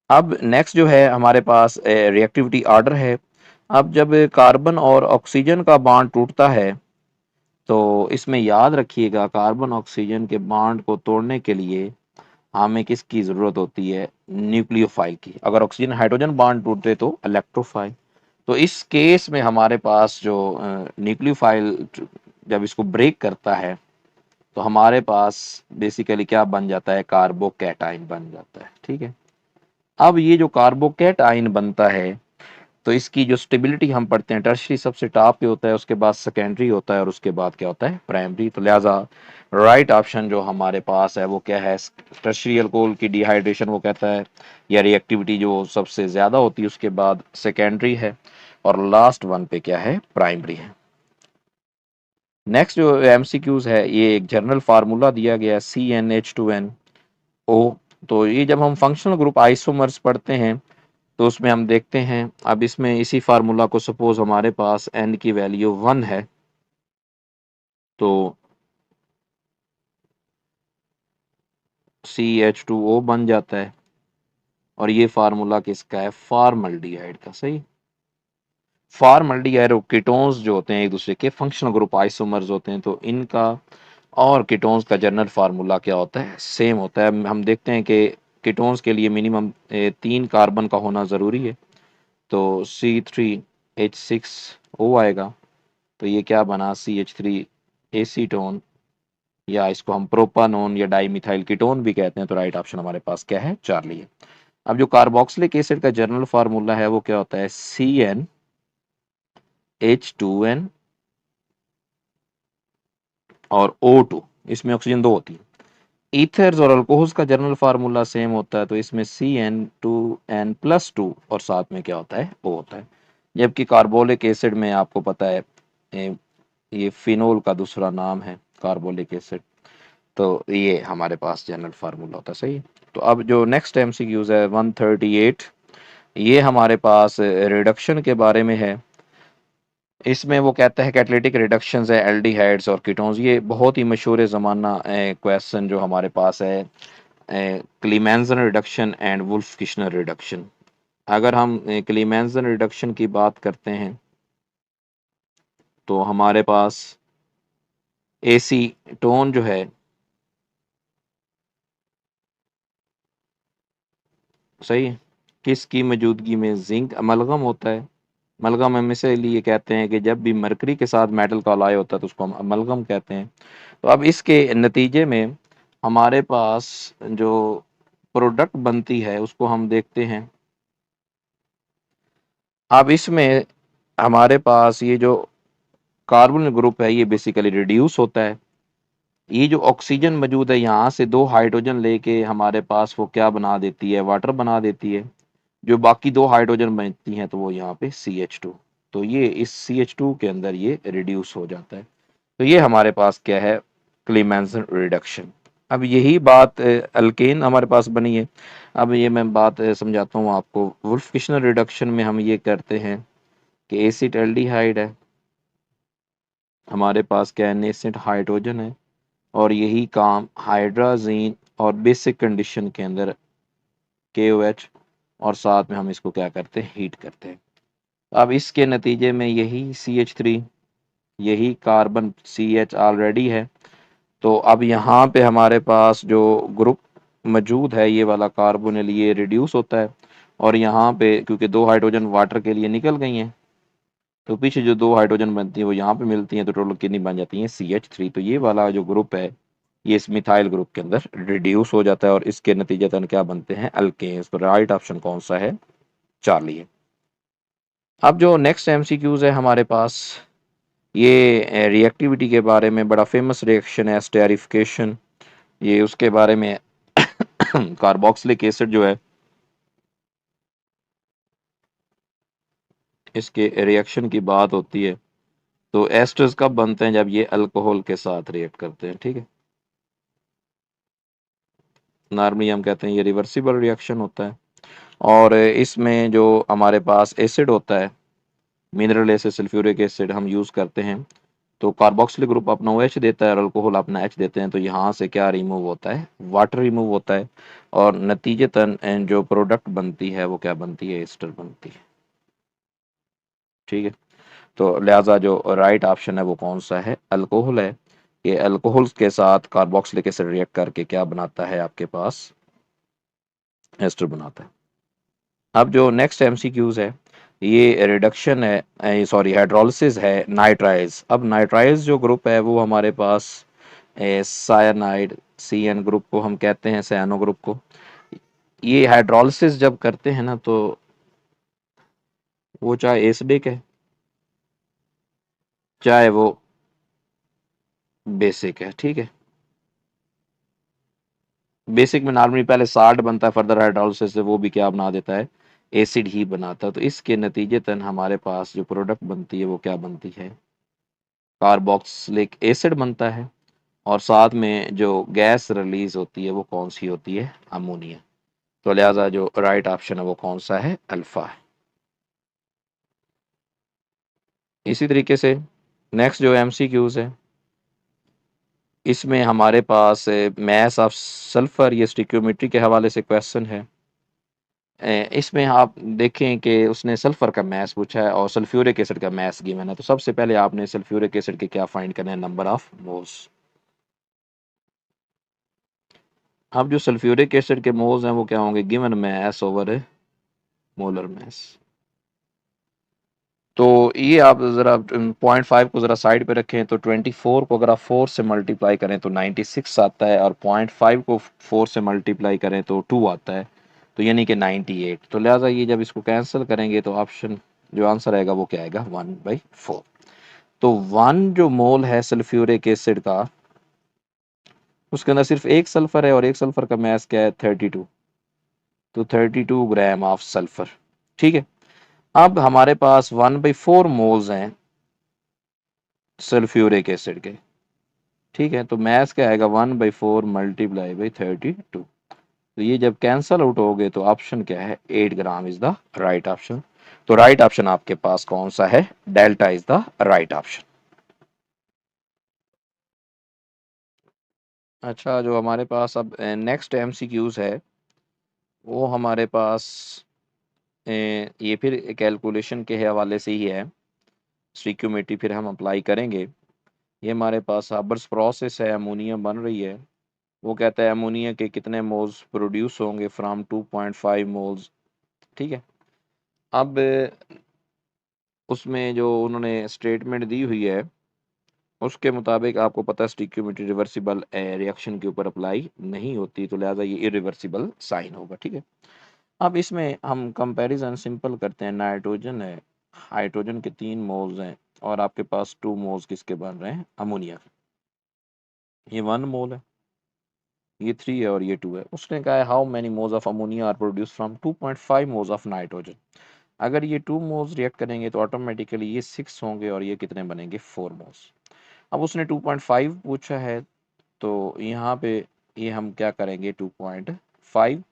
Speaker 1: अब नेक्स्ट जो है हमारे पास रिएक्टिविटी ऑर्डर है। अब जब कार्बन और ऑक्सीजन का बॉन्ड टूटता है तो इसमें याद रखिएगा, कार्बन ऑक्सीजन के बॉन्ड को तोड़ने के लिए हमें किसकी ज़रूरत होती है, न्यूक्लियोफाइल की। अगर ऑक्सीजन हाइड्रोजन बॉन्ड टूटे तो इलेक्ट्रोफाइल। तो इस केस में हमारे पास जो न्यूक्लियोफाइल जब इसको ब्रेक करता है तो हमारे पास बेसिकली क्या बन जाता है, कार्बोकैटाइन बन जाता है। ठीक है, अब ये जो कार्बोकैटाइन बनता है तो इसकी जो स्टेबिलिटी हम पढ़ते हैं, टर्शरी सबसे टॉप पे होता है, उसके बाद सेकेंडरी होता है और उसके बाद क्या होता है, प्राइमरी। तो लिहाजा राइट ऑप्शन जो हमारे पास है वो क्या है, टर्शरी अल्कोहल की डिहाइड्रेशन वो कहता है, या रिएक्टिविटी जो सबसे ज़्यादा होती है उसके बाद सेकेंडरी है, और लास्ट वन पे क्या है, प्राइमरी है। नेक्स्ट जो एमसीक्यूज है, ये एक जनरल फार्मूला दिया गया है CnH2nO। तो ये जब हम फंक्शनल ग्रुप आइसोमर्स पढ़ते हैं तो उसमें हम देखते हैं, अब इसमें इसी फार्मूला को सपोज हमारे पास n की वैल्यू 1 है तो CH2O बन जाता है, और ये फार्मूला किसका है, फॉर्मल्डिहाइड का। सही। फॉर्मल्डिहाइड और कीटोन्स जो होते हैं एक दूसरे के फंक्शनल ग्रुप आइसोमर्स होते हैं, तो इनका और कीटोन्स का जनरल फार्मूला क्या होता है, सेम होता है। हम देखते हैं कि कीटोन्स के लिए मिनिमम 3 कार्बन का होना ज़रूरी है, तो C3H6O आएगा। तो ये क्या बना, CH3 एसीटोन, या इसको हम प्रोपानोन या डाइमिथाइल कीटोन भी कहते हैं। तो राइट ऑप्शन हमारे पास क्या है, चार्ली है। अब जो कार्बोक्सिलिक एसिड का जनरल फार्मूला है वो क्या होता है, CnH2n और O2, इसमें ऑक्सीजन 2 होती है। ईथर्स और अल्कोहल्स का जनरल फार्मूला सेम होता है, तो इसमें CN2n+2 और साथ में क्या होता है, O होता है। जबकि कार्बोलिक एसिड में आपको पता है ये फिनोल का दूसरा नाम है कार्बोलिक एसिड। तो ये हमारे पास जनरल फार्मूला होता है। सही। तो अब जो नेक्स्ट एमसीक्यूज है 138, ये हमारे पास रिडक्शन के बारे में है। इसमें वो कहता है कैटालिटिक रिडक्शंस है एल्डिहाइड्स और कीटोन्स। ये बहुत ही मशहूर ज़माना क्वेश्चन जो हमारे पास है, Clemmensen reduction and Wolff Kishner reduction. अगर हम क्लीमेंजन रिडक्शन की बात करते हैं तो हमारे पास एसीटोन जो है, सही, किसकी मौजूदगी में, जिंक अमलगम होता है। अमलगम हम इसीलिए कहते हैं कि जब भी मरकरी के साथ मेटल का अलाय होता है तो उसको हम अमलगम कहते हैं। तो अब इसके नतीजे में हमारे पास जो प्रोडक्ट बनती है उसको हम देखते हैं। अब इसमें हमारे पास ये जो कार्बन ग्रुप है ये बेसिकली रिड्यूस होता है। ये जो ऑक्सीजन मौजूद है यहाँ से 2 हाइड्रोजन लेके हमारे पास वो क्या बना देती है, वाटर बना देती है। जो बाकी 2 हाइड्रोजन बनती हैं तो वो यहाँ पे CH2, तो ये इस CH2 के अंदर ये रिड्यूस हो जाता है। तो ये हमारे पास क्या है, क्लीमेंसन रिडक्शन। अब यही बात अल्केन हमारे पास बनी है। अब ये मैं बात समझाता हूँ आपको। वुल्फ किश्नर रिडक्शन में हम ये करते हैं कि एसिड एल्डिहाइड है, हमारे पास क्या है, नेसेंट हाइड्रोजन है, और यही काम हाइड्राजीन और बेसिक कंडीशन के अंदर KOH, और साथ में हम इसको क्या करते हैं, हीट करते हैं। अब इसके नतीजे में यही CH3, यही कार्बन CH ऑलरेडी है, तो अब यहाँ पे हमारे पास जो ग्रुप मौजूद है ये वाला कार्बोनिल ये रिड्यूस होता है, और यहाँ पे क्योंकि 2 हाइड्रोजन वाटर के लिए निकल गई हैं, तो पीछे जो 2 हाइड्रोजन बनती है वो यहाँ पे मिलती हैं, तो टोटल कितनी बन जाती हैं CH3। तो ये वाला जो ग्रुप है ये इस मिथाइल ग्रुप के अंदर रिड्यूस हो जाता है और इसके नतीजतन क्या बनते हैं, अल्केन्स। तो राइट ऑप्शन कौन सा है, चार्ली है। अब जो नेक्स्ट MCQs है हमारे पास, ये रिएक्टिविटी के बारे में बड़ा फेमस रिएक्शन है स्टेरिफिकेशन, ये उसके बारे में कार्बोक्सिलिक एसिड जो है इसके रिएक्शन की बात होती है। तो एस्टर्स कब बनते हैं, जब ये अल्कोहल के साथ रिएक्ट करते हैं, ठीक है। नॉर्मली हम कहते हैं ये रिवर्सिबल रिएक्शन होता है, और इसमें जो हमारे पास एसिड होता है, मिनरल एसिड सल्फ्यूरिक एसिड हम यूज़ करते हैं, तो कार्बोक्सिलिक ग्रुप अपना OH देता है और अल्कोहल अपना H देते हैं, तो यहाँ से क्या रिमूव होता है, वाटर रिमूव होता है, और नतीजतन जो प्रोडक्ट बनती है वो क्या बनती है, एस्टर बनती है, ठीक है। तो लिहाजा जो राइट ऑप्शन है वो कौन सा है, अल्कोहल है। ये अल्कोहल के साथ कार्बोक्सिलिक एसिड रिएक्ट करके क्या बनाता है, आपके पास एस्टर बनाता है। अब जो नेक्स्ट MCQs है ये रिडक्शन है, सॉरी हाइड्रोलिसिस है नाइट्राइज। अब नाइट्राइज जो ग्रुप है वो हमारे पास सायनाइड CN ग्रुप को हम कहते हैं, सायनो ग्रुप को। ये हाइड्रोलिसिस जब करते हैं ना तो वो चाहे एसिडिक है चाहे वो बेसिक है, ठीक है। बेसिक में नॉर्मली पहले साल्ट बनता है, फर्दर हाइड्रोलिसिस से वो भी क्या बना देता है, एसिड ही बनाता है। तो इसके नतीजतन हमारे पास जो प्रोडक्ट बनती है वो क्या बनती है, कार्बोक्सिलिक एसिड बनता है, और साथ में जो गैस रिलीज होती है वो कौन सी होती है, अमोनिया। तो लिहाजा जो राइट ऑप्शन है वो कौन सा है, अल्फा है। इसी तरीके से नेक्स्ट जो MCQs है इसमें हमारे पास मैस ऑफ सल्फर, ये स्टिक्योमेट्री के हवाले से क्वेश्चन है। इसमें आप देखें कि उसने सल्फर का मैस पूछा है और सल्फ्यूरिक एसिड का मैस गिवन है। तो सबसे पहले आपने सल्फ्यूरिक एसिड के क्या फाइंड करना है, नंबर ऑफ मोल्स। अब जो सल्फ्यूरिक एसिड के मोल्स हैं वो क्या होंगे, given mass over molar mass. तो ये आप ज़रा 0.5 को ज़रा साइड पे रखें, तो 24 को अगर आप 4 से मल्टीप्लाई करें तो 96 आता है, और 0.5 को 4 से मल्टीप्लाई करें तो 2 आता है, तो यानी कि 98। तो लिहाजा ये जब इसको कैंसिल करेंगे तो ऑप्शन जो आंसर आएगा वो क्या आएगा, 1/4। तो 1 जो मोल है सल्फ्यूरिक एसिड का, उसके अंदर सिर्फ एक सल्फर है और एक सल्फर का मास क्या है, 32। तो 32 ग्राम ऑफ सल्फर, ठीक है। अब हमारे पास 1/4 मोल्स हैं सल्फ्यूरिक एसिड के, ठीक है। तो मास क्या आएगा, 1/4 मल्टीप्लाई बाई 32। तो ये जब कैंसल आउट हो गए तो ऑप्शन क्या है, 8 gram is the right option. तो राइट ऑप्शन आपके पास कौन सा है, delta is the right option. अच्छा, जो हमारे पास अब नेक्स्ट MCQs है वो हमारे पास ये फिर कैलकुलेशन के हवाले से ही है, स्टिक्योमेट्री फिर हम अप्लाई करेंगे। ये हमारे पास हाबर्स प्रोसेस है, अमोनिया बन रही है। वो कहता है अमोनिया के कितने मोल्स प्रोड्यूस होंगे फ्रॉम 2.5 मोल्स, ठीक है। अब उसमें जो उन्होंने स्टेटमेंट दी हुई है उसके मुताबिक आपको पता है स्टिक्योमेट्री रिवर्सिबल रिएक्शन के ऊपर अप्लाई नहीं होती, तो लिहाजा ये इरिवर्सिबल साइन होगा, ठीक है। अब इसमें हम कंपैरिजन सिंपल करते हैं। नाइट्रोजन है, हाइड्रोजन के 3 मोल्स हैं, और आपके पास 2 मोल्स किसके बन रहे हैं, अमोनिया के। ये 1 मोल है, ये 3 है और ये 2 है। उसने कहा है how many moles of ammonia are produce from 2.5 moles of nitrogen. अगर ये 2 मोल्स रिएक्ट करेंगे तो ऑटोमेटिकली ये 6 होंगे और ये कितने बनेंगे, 4 मोल्स। अब उसने 2.5 पूछा है, तो यहाँ पे ये हम क्या करेंगे, 2.5।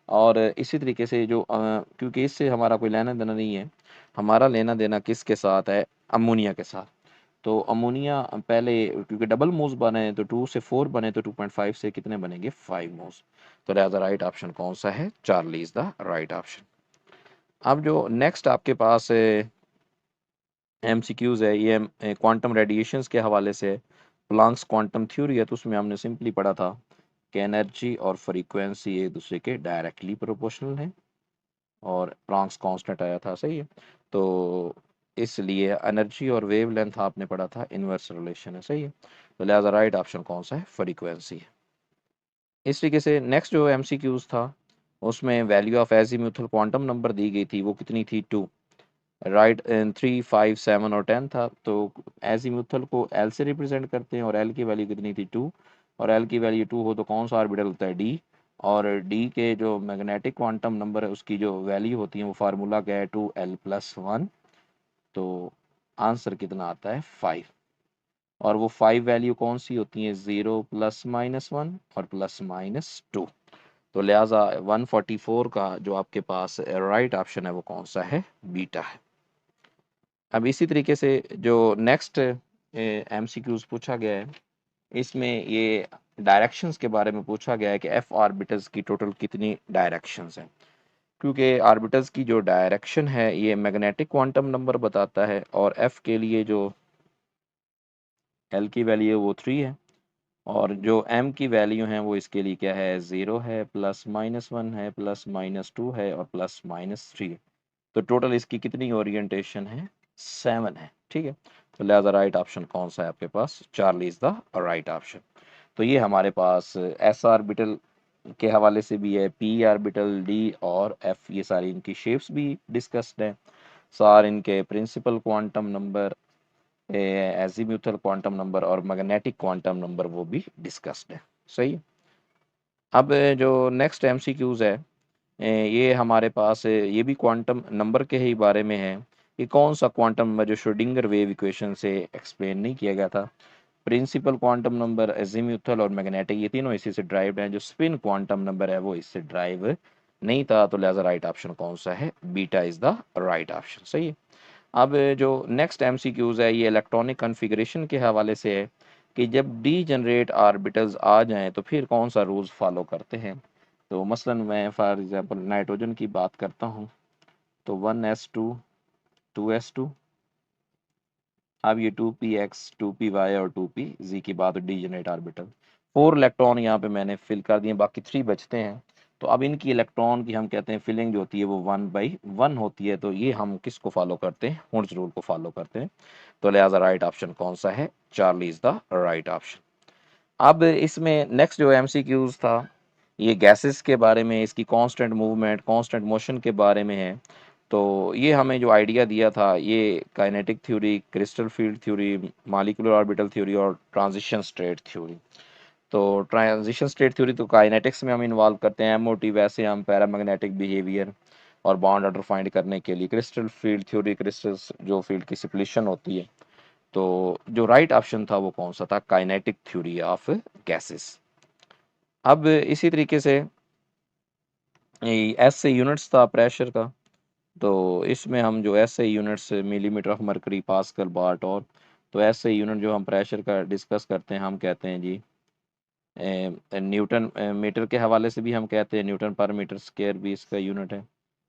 Speaker 1: और इसी तरीके से जो क्योंकि इससे हमारा कोई लेना देना नहीं है, हमारा लेना देना किसके साथ है, अमोनिया के साथ। तो अमोनिया पहले क्योंकि डबल मोल्स बने हैं तो 2 से 4 बने, तो 2.5 से कितने बनेंगे, 5 मोल्स। तो लिहाजा राइट ऑप्शन कौन सा है, Charlie is the right option. अब जो नेक्स्ट आपके पास MCQs है ये क्वांटम रेडिएशंस के हवाले से है। प्लांक्स क्वांटम थ्योरी है, तो उसमें हमने सिंपली पढ़ा था कि एनर्जी और फ्रीक्वेंसी एक दूसरे के डायरेक्टली प्रोपोर्शनल हैं, और प्लांक्स कांस्टेंट आया था, सही है। तो इसलिए एनर्जी और वेव लेंथ आपने पढ़ा था इनवर्स रिलेशन है, सही है। तो लिहाजा राइट ऑप्शन कौन सा है, फ्रीक्वेंसी है। इस तरीके से नेक्स्ट जो एमसीक्यूज था, उसमें value of azimuthal quantum number दी गई थी, वो कितनी थी, 2। राइट, 3, 5, 7 और 10 था। तो एजीम्यूथल को एल से रिप्रेजेंट करते हैं, और एल की वैल्यू कितनी थी, 2। और एल की वैल्यू 2 हो तो कौन सा ऑर्बिटल होता है, डी। और डी के जो मैग्नेटिक क्वांटम नंबर है उसकी जो वैल्यू होती है वो फार्मूला क्या है, 2l+1। तो आंसर कितना आता है, 5। और वो 5 वैल्यू कौन सी होती है, 0 +-1 और +-2। तो लिहाजा 144 का जो आपके पास राइट ऑप्शन है वो कौन सा है, बीटा है। अब इसी तरीके से जो नेक्स्ट एमसीक्यूज पूछा गया है, इसमें ये डायरेक्शंस के बारे में पूछा गया है कि एफ ऑर्बिटल्स की टोटल कितनी डायरेक्शंस हैं। क्योंकि ऑर्बिटल्स की जो डायरेक्शन है ये मैग्नेटिक क्वांटम नंबर बताता है, और एफ के लिए जो एल की वैल्यू है वो 3 है, और जो एम की वैल्यू है वो इसके लिए क्या है, 0 है, +-1 है, +-2 है और +-3 है। तो टोटल इसकी कितनी ओरिएंटेशन है, 7 है, ठीक है। तो लिहाजा राइट ऑप्शन कौन सा है आपके पास, Charlie is the right option. तो ये हमारे पास एस ऑर्बिटल के हवाले से भी है, पी ऑर्बिटल, डी और एफ, ये सारी इनकी शेप्स भी डिस्कस्ड हैं, सार इनके principal quantum number, azimuthal quantum number और मैग्नेटिक क्वांटम नंबर वो भी डिस्कस्ड है, सही है। अब जो नेक्स्ट एमसीक्यूज है, ये हमारे पास ये भी क्वांटम नंबर के ही बारे में है। ये कौन सा क्वांटम नंबर जो श्रोडिंगर वेव इक्वेशन से एक्सप्लेन नहीं किया गया था। प्रिंसिपल क्वांटम नंबर, एजीम्यूथल और मैग्नेटिक, ये तीनों इसी से ड्राइव्ड हैं। जो स्पिन क्वांटम नंबर है वो इससे ड्राइव नहीं था। तो लिहाजा राइट ऑप्शन कौन सा है, beta is the right option, सही है। अब जो नेक्स्ट एमसीक्यूज है ये इलेक्ट्रॉनिक कॉन्फ़िगरेशन के हवाले से है कि जब डी जनरेट ऑर्बिटल्स आ जाएं तो फिर कौन सा रूल्स फॉलो करते हैं। तो मसलन मैं फॉर एग्जांपल नाइट्रोजन की बात करता हूँ, तो 1s2 2s2, अब ये 2px 2py और 2pz की बात, डी जनरेट ऑर्बिटल 4 इलेक्ट्रॉन यहाँ पे मैंने फिल कर दिए, बाकी 3 बचते हैं। तो अब इनकी इलेक्ट्रॉन की हम कहते हैं फिलिंग जो होती है वो 1/1 होती है। तो ये हम किसको फॉलो करते हैं, हुंड्स रूल को फॉलो करते हैं। तो लिहाजा राइट ऑप्शन कौन सा है, Charlie is the right option. अब इसमें नेक्स्ट जो एमसीक्यूज था ये गैसेस के बारे में, इसकी कांस्टेंट मूवमेंट, कांस्टेंट मोशन के बारे में है। तो ये हमें जो आइडिया दिया था ये kinetic theory, crystal field theory, molecular orbital theory और ट्रांजिशन स्टेट थ्योरी। तो ट्रांजिशन स्टेट थ्योरी तो काइनेटिक्स में हम इन्वॉल्व करते हैं, एमओटी वैसे हम पैरामैग्नेटिक बिहेवियर और बॉन्ड ऑर्डर फाइंड करने के लिए। क्रिस्टल फील्ड थ्योरी, क्रिस्टल्स जो फील्ड की सिपलेशन होती है। तो जो राइट ऑप्शन था वो कौन सा था, काइनेटिक थ्योरी ऑफ गैसेस। अब इसी तरीके से एस से यूनिट्स था प्रेशर का, तो इसमें हम जो एस से units millimetre of mercury, pascal, bar, torr. तो एस से यूनिट जो हम प्रेशर का डिस्कस करते हैं हम कहते हैं जी न्यूटन, मीटर के हवाले से भी हम कहते हैं न्यूटन पर मीटर स्क्वायर भी इसका यूनिट है,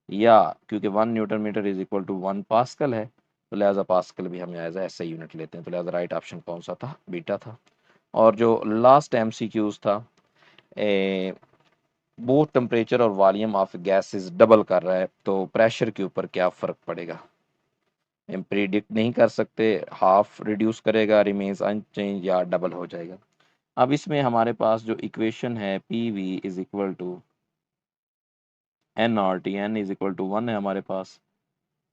Speaker 1: या क्योंकि 1 newton metre is equal to 1 pascal है, तो लिहाजा पास्कल भी हम एज ऐसे यूनिट लेते हैं। तो लिहाजा राइट ऑप्शन कौन सा था, बीटा था। और जो लास्ट एमसीक्यूज था, बोथ टेम्परेचर और वॉल्यूम ऑफ गैसेस डबल कर रहा है, तो प्रेशर के ऊपर क्या फ़र्क पड़ेगा, हम प्रिडिक्ट नहीं कर सकते। हाफ रिड्यूस करेगा, रिमेन्स अनचेंज, या डबल हो जाएगा। अब इसमें हमारे पास जो इक्वेशन है P V is equal to N R T, N is equal to 1 है हमारे पास।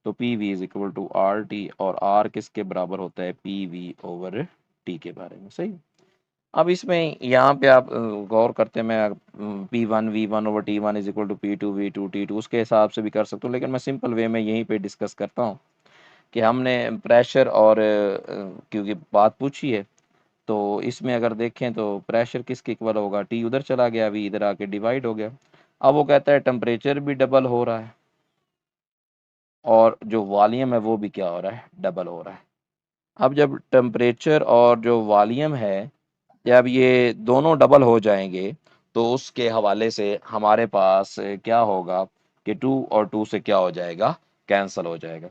Speaker 1: तो P V is equal to R T, और आर किसके बराबर होता है, पी वी ओवर टी के बारे में, सही। अब इसमें यहाँ पे आप गौर करते हैं, मैं P1 V1 over T1 is equal to P2 V2 T2 उसके हिसाब से भी कर सकता हूँ, लेकिन मैं सिंपल वे में यहीं पे डिस्कस करता हूँ कि हमने प्रेशर और क्योंकि बात पूछी है, तो इसमें अगर देखें तो प्रेशर किसके इक्वल होगा, T उधर चला गया, V इधर आके डिवाइड हो गया। अब वो कहता है टेम्परेचर भी डबल हो रहा है, और जो वॉल्यूम है वो भी क्या हो रहा है, डबल हो रहा है। अब जब टेम्परेचर और जो वॉल्यूम है, जब ये दोनों डबल हो जाएंगे, तो उसके हवाले से हमारे पास क्या होगा कि 2 और 2 से क्या हो जाएगा, कैंसिल हो जाएगा।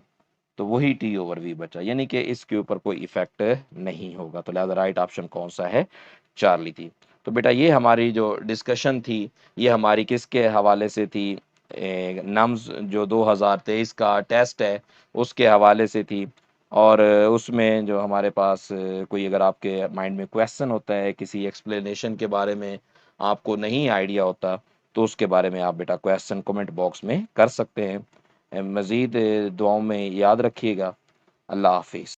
Speaker 1: तो वही टी ओवर वी बचा, यानी कि इसके ऊपर कोई इफेक्ट नहीं होगा। तो लिहाजा राइट ऑप्शन कौन सा है, चार्ली थी। तो बेटा ये हमारी जो डिस्कशन थी ये हमारी किसके हवाले से थी, नम्स जो 2023 का टेस्ट है उसके हवाले से थी। और उसमें जो हमारे पास कोई अगर आपके माइंड में क्वेश्चन होता है किसी एक्सप्लेनेशन के बारे में, आपको नहीं आइडिया होता, तो उसके बारे में आप बेटा क्वेश्चन कमेंट बॉक्स में कर सकते हैं। मज़ीद दुआओं में याद रखिएगा। अल्लाह हाफिज़।